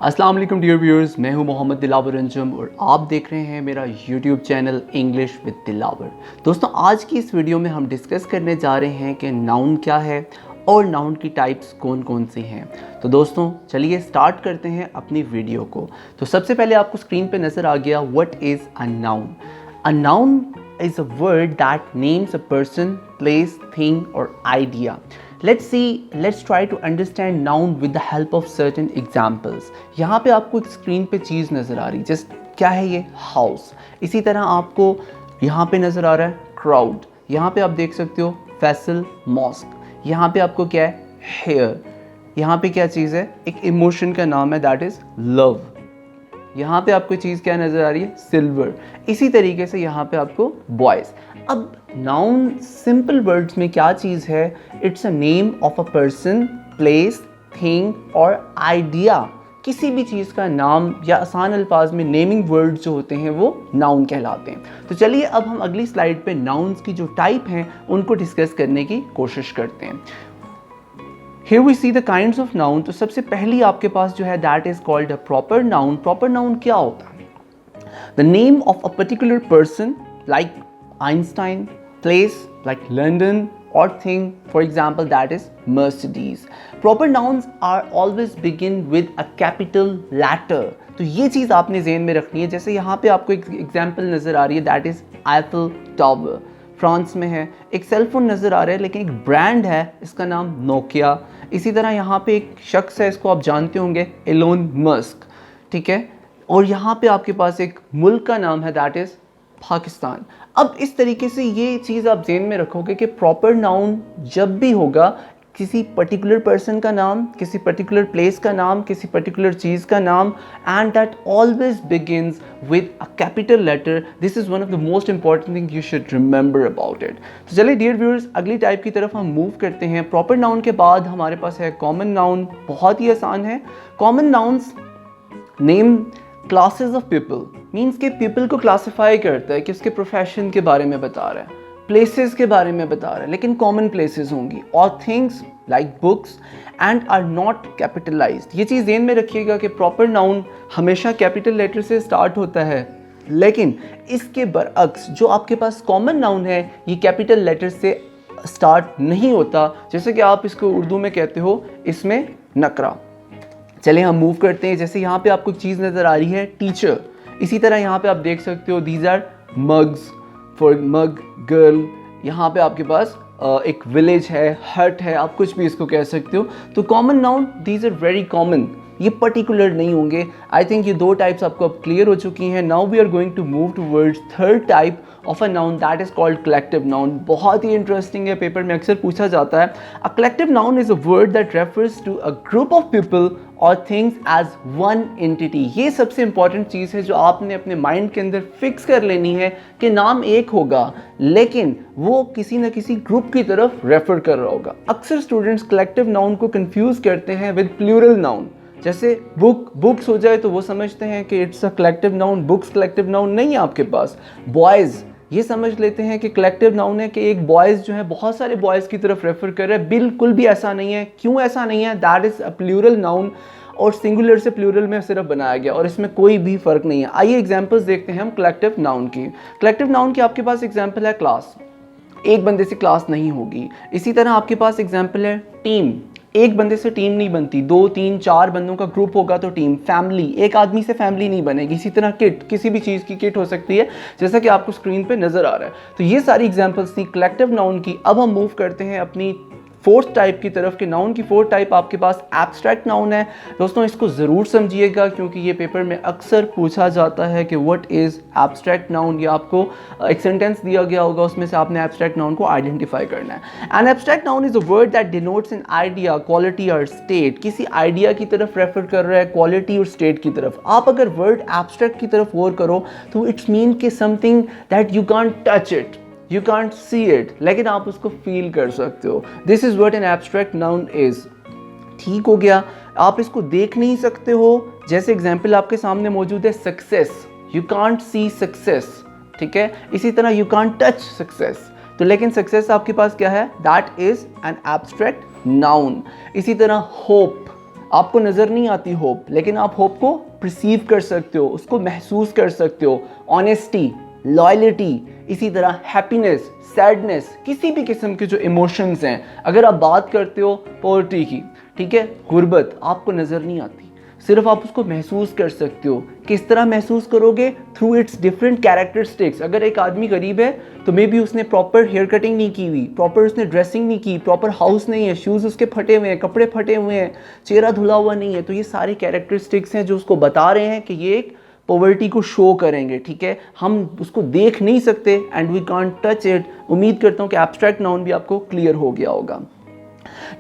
अस्सलाम वालेकुम dear viewers, मैं हूं मोहम्मद दिलावर अंजुम और आप देख रहे हैं मेरा YouTube channel English with Dilawar. दोस्तों, आज की इस वीडियो में हम डिस्कस करने जा रहे हैं कि नाउन क्या है और नाउन की टाइप्स कौन कौन सी हैं। तो दोस्तों चलिए स्टार्ट करते हैं अपनी वीडियो को। तो सबसे पहले आपको स्क्रीन पे नज़र आ गया what is a noun. A noun is a word that names a person, place, thing or idea. Let's try to understand noun with the help of certain examples. यहाँ पे आपको एक स्क्रीन पे चीज़ नज़र आ रही, जस्ट क्या है ये? हाउस। इसी तरह आपको यहाँ पे नज़र आ रहा है क्राउड। यहाँ पे आप देख सकते हो फैसल मॉस्क। यहाँ पे आपको क्या है? हेयर। यहाँ पे क्या चीज़ है? एक इमोशन का नाम है, दैट इज़ लव। यहाँ पे आपको चीज़ क्या नज़र आ रही है? सिल्वर। इसी तरीके से यहाँ पे आपको बॉयज़। अब नाउन सिंपल वर्ड्स में क्या चीज़ है? It's a name of a person, place, thing और आइडिया। किसी भी चीज़ का नाम या आसान अल्फाज में नेमिंग वर्ड्स जो होते हैं वो नाउन कहलाते हैं। तो चलिए अब हम अगली स्लाइड पे नाउन्स की जो टाइप हैं उनको डिस्कस करने की कोशिश करते हैं। Here we see the kinds of noun। तो सबसे पहली आपके पास जो है that is called a proper noun। Proper noun क्या होता है? The name of a particular person like Einstein, place like London or thing, for example that is Mercedes। Proper nouns are always begin with a capital letter। तो ये चीज़ आपने ज़हन में रखनी है। जैसे यहाँ पे आपको एक एग्जाम्पल नज़र आ रही है, that is Eiffel Tower, France में है। एक सेलफोन नज़र आ रहा है लेकिन एक ब्रांड है, इसका नाम नोकिया। इसी तरह यहाँ पे एक शख्स है, इसको आप जानते होंगे, एलोन मस्क, ठीक है। और यहाँ पे आपके पास एक मुल्क का नाम है, दैट इज़ पाकिस्तान। अब इस तरीके से ये चीज़ आप ज़हन में रखोगे कि प्रॉपर नाउन जब भी होगा किसी पर्टिकुलर पर्सन का नाम, किसी पर्टिकुलर प्लेस का नाम, किसी पर्टिकुलर चीज़ का नाम, and that always begins with a capital letter. This is one of the most important thing you should remember about it. तो चलिए डियर व्यूअर्स, अगली टाइप की तरफ हम मूव करते हैं। प्रॉपर नाउन के बाद हमारे पास है कॉमन नाउन। बहुत ही आसान है। Common nouns name classes of people, means के पीपल को क्लासीफाई करता है कि उसके प्रोफेशन के बारे में बता रहा है, प्लेसेस के बारे में बता रहा है, लेकिन कॉमन प्लेसेस होंगी, और things like books and are not capitalized. ये चीज़ ध्यान में रखिएगा कि प्रॉपर नाउन हमेशा कैपिटल लेटर से स्टार्ट होता है, लेकिन इसके बरअक्स जो आपके पास कॉमन नाउन है ये कैपिटल लेटर से स्टार्ट नहीं होता। जैसे कि आप इसको उर्दू में कहते हो, इसमें नकरा। चलिए हम मूव करते हैं। जैसे यहाँ पे आपको एक चीज़ नज़र आ रही है, टीचर। इसी तरह यहाँ पे आप देख सकते हो these are mugs, for mug girl. यहाँ पे आपके पास एक विलेज है, हट है, आप कुछ भी इसको कह सकते हो। तो common noun these are very common, ये पर्टिकुलर नहीं होंगे। आई थिंक ये दो टाइप्स आपको अब क्लियर हो चुकी हैं। Now we are going to move towards third type of a noun, that is called collective noun. बहुत ही इंटरेस्टिंग है, पेपर में अक्सर पूछा जाता है। A collective noun is a word that refers to a group of people और things as one entity. ये सबसे इंपॉर्टेंट चीज़ है जो आपने अपने माइंड के अंदर फिक्स कर लेनी है कि नाम एक होगा लेकिन वो किसी न किसी ग्रुप की तरफ रेफर कर रहा होगा। अक्सर स्टूडेंट्स कलेक्टिव नाउन को कंफ्यूज करते हैं विद प्लूरल नाउन। जैसे बुक्स हो जाए तो वो समझते हैं कि it's a collective noun, books collective noun नहीं है आपके पास। बॉयज़ ये समझ लेते हैं कि कलेक्टिव नाउन है कि एक बॉयज़ जो है बहुत सारे बॉयज़ की तरफ रेफर कर रहा है। बिल्कुल भी ऐसा नहीं है। क्यों ऐसा नहीं है? That is a plural noun और सिंगुलर से प्लूरल में सिर्फ बनाया गया और इसमें कोई भी फ़र्क नहीं है। आइए एग्जांपल्स देखते हैं हम कलेक्टिव नाउन की। कलेक्टिव नाउन की आपके पास एग्जांपल है क्लास, एक बंदे से क्लास नहीं होगी। इसी तरह आपके पास एग्जांपल है टीम, एक बंदे से टीम नहीं बनती, 2 3 4 बंदों का ग्रुप होगा तो टीम। फैमिली, एक आदमी से फैमिली नहीं बनेगी। इसी तरह किट, किसी भी चीज़ की किट हो सकती है, जैसा कि आपको स्क्रीन पे नज़र आ रहा है। तो ये सारी एग्जांपल्स थी कलेक्टिव नाउन की। अब हम मूव करते हैं अपनी फोर्थ टाइप की तरफ। के नाउन की फोर्थ टाइप आपके पास एब्स्ट्रैक्ट नाउन है। दोस्तों इसको ज़रूर समझिएगा क्योंकि ये पेपर में अक्सर पूछा जाता है कि व्हाट इज़ एब्स्ट्रैक्ट नाउन। ये आपको एक सेंटेंस दिया गया होगा, उसमें से आपने एब्स्ट्रैक्ट नाउन को आइडेंटिफाई करना है। An abstract noun is a word that denotes an idea, quality और स्टेट। किसी आइडिया की तरफ रेफर कर रहा है, क्वालिटी और स्टेट की तरफ। आप अगर वर्ड एब्स्ट्रैक्ट की तरफ गौर करो तो इट्स मीन कि something that you can't touch it, you can't see it, लेकिन आप उसको फील कर सकते हो। This is what an abstract noun is। ठीक हो गया। आप इसको देख नहीं सकते हो, जैसे एग्जाम्पल आपके सामने मौजूद है success, you can't see success, ठीक है। इसी तरह you can't touch success, तो लेकिन सक्सेस आपके पास क्या है? That is an abstract noun। इसी तरह होप, आपको नज़र नहीं आती होप, लेकिन आप होप को परसीव कर सकते हो, उसको महसूस कर सकते हो। ऑनेस्टी, लॉयल्टी, इसी तरह हैप्पीनेस, सैडनेस, किसी भी किस्म के जो इमोशंस हैं, अगर आप बात करते हो पोवर्टी की, ठीक है, गुर्बत आपको नज़र नहीं आती, सिर्फ आप उसको महसूस कर सकते हो। किस तरह महसूस करोगे? Through it's different characteristics. अगर एक आदमी गरीब है तो मे बी उसने प्रॉपर हेयर कटिंग नहीं की हुई, प्रॉपर उसने ड्रेसिंग नहीं की, प्रॉपर हाउस नहीं है, शूज़ उसके फटे हुए हैं, कपड़े फटे हुए हैं, चेहरा धुला हुआ नहीं है, तो ये सारे कैरेक्टरिस्टिक्स हैं जो उसको बता रहे हैं कि ये एक पॉवर्टी को शो करेंगे, ठीक है। हम उसको देख नहीं सकते and we can't touch it. उम्मीद करता हूँ कि एब्स्ट्रैक्ट नाउन भी आपको क्लियर हो गया होगा।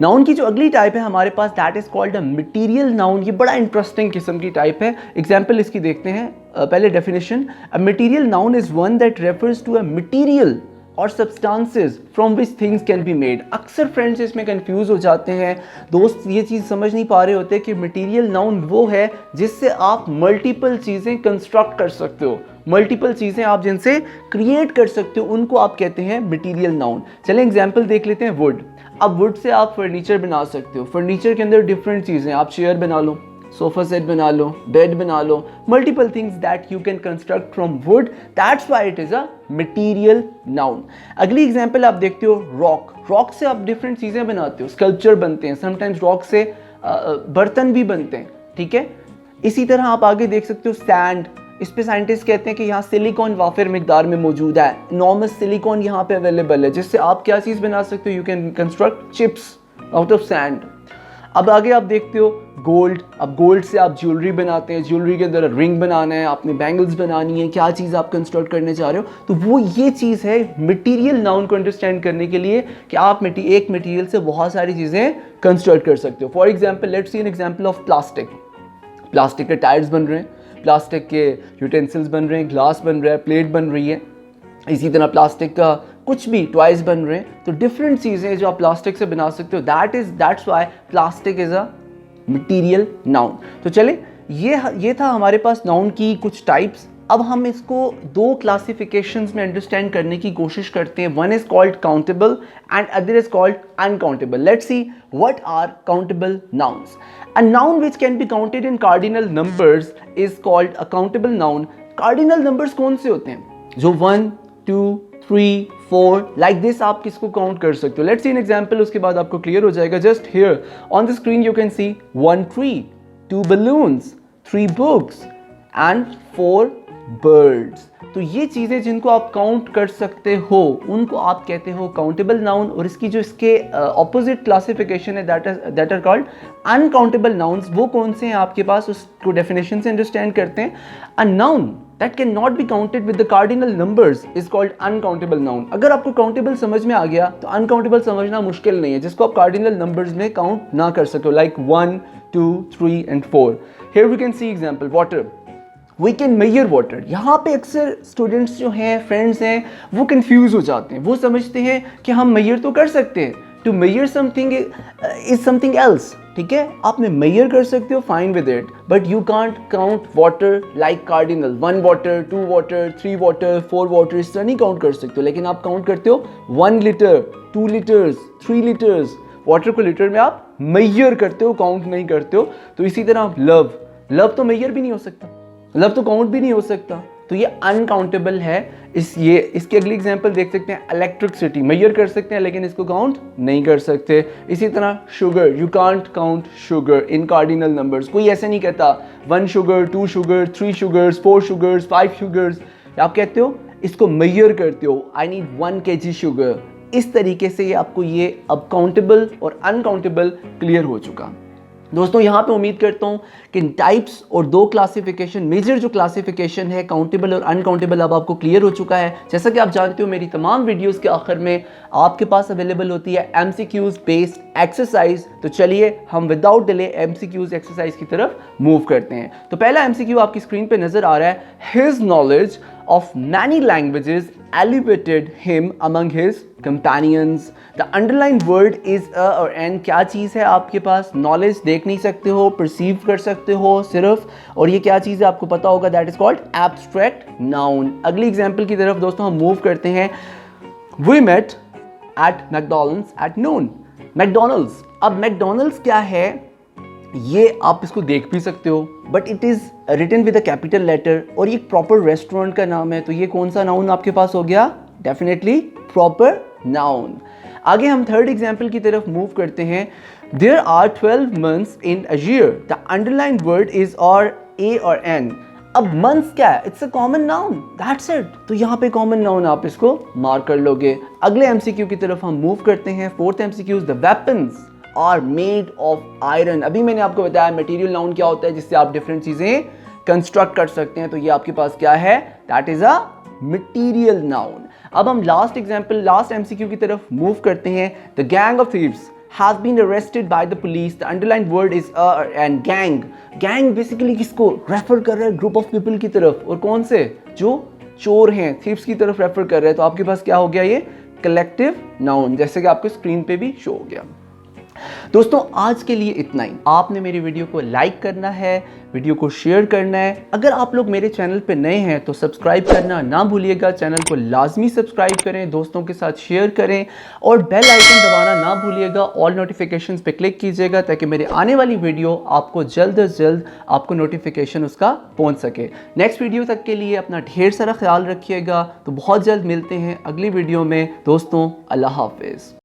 नाउन की जो अगली टाइप है हमारे पास, that is called a material noun. ये बड़ा इंटरेस्टिंग किस्म की टाइप है। एग्जांपल इसकी देखते हैं। पहले definition, a material noun is one that refers to a material or substances from which things can be made. अक्सर फ्रेंड्स इसमें कंफ्यूज हो जाते हैं, दोस्त ये चीज़ समझ नहीं पा रहे होते कि मटेरियल नाउन वो है जिससे आप मल्टीपल चीज़ें कंस्ट्रक्ट कर सकते हो, मल्टीपल चीज़ें आप जिनसे क्रिएट कर सकते हो, उनको आप कहते हैं मटेरियल नाउन। चलें एग्जाम्पल देख लेते हैं। वुड, अब वुड से आप फर्नीचर बना सकते हो। फर्नीचर के अंदर डिफरेंट चीज़ें, आप चेयर बना लो, सोफा सेट बना लो, बेड बना लो, multiple things that you can construct from wood, that's why it is a material noun. अगली एग्जांपल आप देखते हो, रॉक। रॉक से आप डिफरेंट चीज़ें बनाते हो, स्कल्पचर बनते हैं, समटाइम्स रॉक से बर्तन भी बनते हैं, ठीक है। इसी तरह आप आगे देख सकते हो सैंड। इस पे साइंटिस्ट कहते हैं कि यहाँ सिलिकॉन वाफिर मिकदार में मौजूद है, इनॉर्मस सिलिकॉन यहाँ पे अवेलेबल है, जिससे आप क्या चीज़ बना सकते हो, you can construct chips out of sand. अब आगे आप देखते हो गोल्ड। अब गोल्ड से आप ज्वेलरी बनाते हैं, ज्वेलरी के अंदर रिंग बनाना है, आपने बैंगल्स बनानी है, क्या चीज़ आप कंस्ट्रक्ट करने जा रहे हो, तो वो ये चीज़ है मटेरियल नाउन को अंडरस्टैंड करने के लिए कि आप एक मटेरियल से बहुत सारी चीज़ें कंस्ट्रक्ट कर सकते हो। For example, let's see an example of plastic. Plastic के टायर्स बन रहे हैं, प्लास्टिक के यूटेंसिल्स बन रहे हैं, ग्लास बन रहा है, प्लेट बन रही है, इसी तरह प्लास्टिक का कुछ भी टॉयज बन रहे हैं। तो डिफरेंट चीज़ें जो आप प्लास्टिक से बना सकते हो, that's why plastic is a material noun. तो चले, ये था हमारे पास नाउन की कुछ टाइप्स। अब हम इसको दो क्लासिफिकेशंस में अंडरस्टैंड करने की कोशिश करते हैं। One is called countable and other is called uncountable. Let's see what are countable nouns. A noun which can be counted in cardinal numbers is called a countable noun. Cardinal numbers कौन से होते हैं? जो 1, 2, 3, 4 like this आप किसको count कर सकते हो? Let's see an example, उसके बाद आपको क्लियर हो जाएगा। Just here on the screen you can see 1 tree, 2 balloons, 3 books and 4 birds. तो ये चीज़ें जिनको आप काउंट कर सकते हो उनको आप कहते हो काउंटेबल नाउन। और इसकी जो इसके ऑपोजिट क्लासिफिकेशन है that are called uncountable nouns. वो कौन से हैं आपके पास, उसको डेफिनेशन से अंडरस्टैंड करते हैं। अ noun that can not be counted with the cardinal numbers is called uncountable noun. अगर आपको काउंटेबल समझ में आ गया तो अनकाउंटेबल समझना मुश्किल नहीं है, जिसको आप कार्डिनल नंबर्स में काउंट ना कर सको, like 1, 2, 3 and 4। Here we can see example, water. We can measure water. यहाँ पे अक्सर स्टूडेंट्स जो हैं, फ्रेंड्स हैं, वो कंफ्यूज हो जाते हैं। वो समझते हैं कि हम मेजर तो कर सकते हैं, to measure something is something else, ठीक है। आपने मेजर कर सकते हो, fine with it, but you can't count water like cardinal. 1 water, 2 water, 3 water, 4 water, इस तरह नहीं काउंट कर सकते हो। लेकिन आप काउंट करते हो 1 लीटर, 2 लीटर्स, 3 लीटर्स। वाटर को लीटर में आप मेजर करते हो, काउंट नहीं करते हो। तो इसी तरह लव तो मेजर भी नहीं हो सकता, लव तो काउंट भी नहीं हो सकता, तो ये अनकाउंटेबल है। इसकी अगली एग्जांपल देख सकते हैं, इलेक्ट्रिसिटी। मेजर कर सकते हैं लेकिन इसको काउंट नहीं कर सकते। इसी तरह sugar, you can't count sugar in cardinal numbers. कोई ऐसे नहीं कहता 1 sugar, 2 sugar, 3 sugars, 4 sugars, 5 sugars. आप कहते हो, इसको मेजर करते हो, आई नीड 1 kg शुगर। इस तरीके से ये आपको ये अब काउंटेबल और अनकाउंटेबल क्लियर हो चुका। दोस्तों यहाँ पे उम्मीद करता हूँ कि टाइप्स और दो क्लासिफिकेशन, मेजर जो क्लासिफिकेशन है काउंटेबल और अनकाउंटेबल, अब आपको क्लियर हो चुका है। जैसा कि आप जानते हो, मेरी तमाम वीडियोस के आखिर में आपके पास अवेलेबल होती है MCQs बेस्ड एक्सरसाइज। तो चलिए हम विदाउट डिले MCQs एक्सरसाइज की तरफ मूव करते हैं। तो पहला MCQ आपकी स्क्रीन पे नजर आ रहा है, his knowledge of many languages elevated him among his companions. The underlined word is a और n क्या चीज़ है आपके पास? नॉलेज देख नहीं सकते हो, परसीव कर सकते हो सिर्फ, और ये क्या चीज़ है आपको पता होगा, that is called abstract noun. अगली एग्जाम्पल की तरफ दोस्तों हम मूव करते हैं। We met at McDonald's at noon. McDonald's. अब मैकडोनल्ड्स क्या है? ये आप इसको देख भी सकते हो, but it is written with a capital letter और ये एक प्रॉपर रेस्टोरेंट का नाम है। तो ये कौन सा नाउन आपके पास हो गया? Definitely proper noun. आगे हम थर्ड एग्जाम्पल की तरफ मूव करते हैं। There are 12 months in a year, the underlined word is और ए और एन। अब मंथ्स क्या है? It's a common noun, that's it. तो यहाँ पे कॉमन नाउन आप इसको मार्क कर लोगे। अगले एमसीक्यू की तरफ हम मूव करते हैं। Fourth MCQ, the weapons are made of iron. अभी मैंने आपको बताया मटेरियल नाउन क्या होता है, जिससे आप डिफरेंट चीजें कंस्ट्रक्ट कर सकते हैं। तो ये आपके पास क्या है? That is a material noun. अब हम लास्ट एग्जांपल, लास्ट एमसीक्यू की तरफ मूव करते हैं। The gang of thieves has been arrested by the police. The underlined word is and gang. Gang basically किसको रेफर कर रहा है? ग्रुप ऑफ पीपल की तरफ। और कौन से? जो चोर हैं, थीव्स की तरफ रेफर कर रहे हैं। तो आपके पास क्या हो गया? ये कलेक्टिव नाउन, जैसे कि आपको स्क्रीन पे भी शो हो गया। दोस्तों आज के लिए इतना ही। आपने मेरी वीडियो को लाइक करना है, वीडियो को शेयर करना है। अगर आप लोग मेरे चैनल पे नए हैं तो सब्सक्राइब करना ना भूलिएगा। चैनल को लाजमी सब्सक्राइब करें, दोस्तों के साथ शेयर करें और बेल आइकन दबाना ना भूलिएगा। ऑल नोटिफिकेशंस पे क्लिक कीजिएगा ताकि मेरे आने वाली वीडियो आपको जल्द से जल्द आपको नोटिफिकेशन उसका पहुंच सके। नेक्स्ट वीडियो तक के लिए अपना ढेर सारा ख्याल रखिएगा। तो बहुत जल्द मिलते हैं अगली वीडियो में। दोस्तों अल्लाह हाफिज़।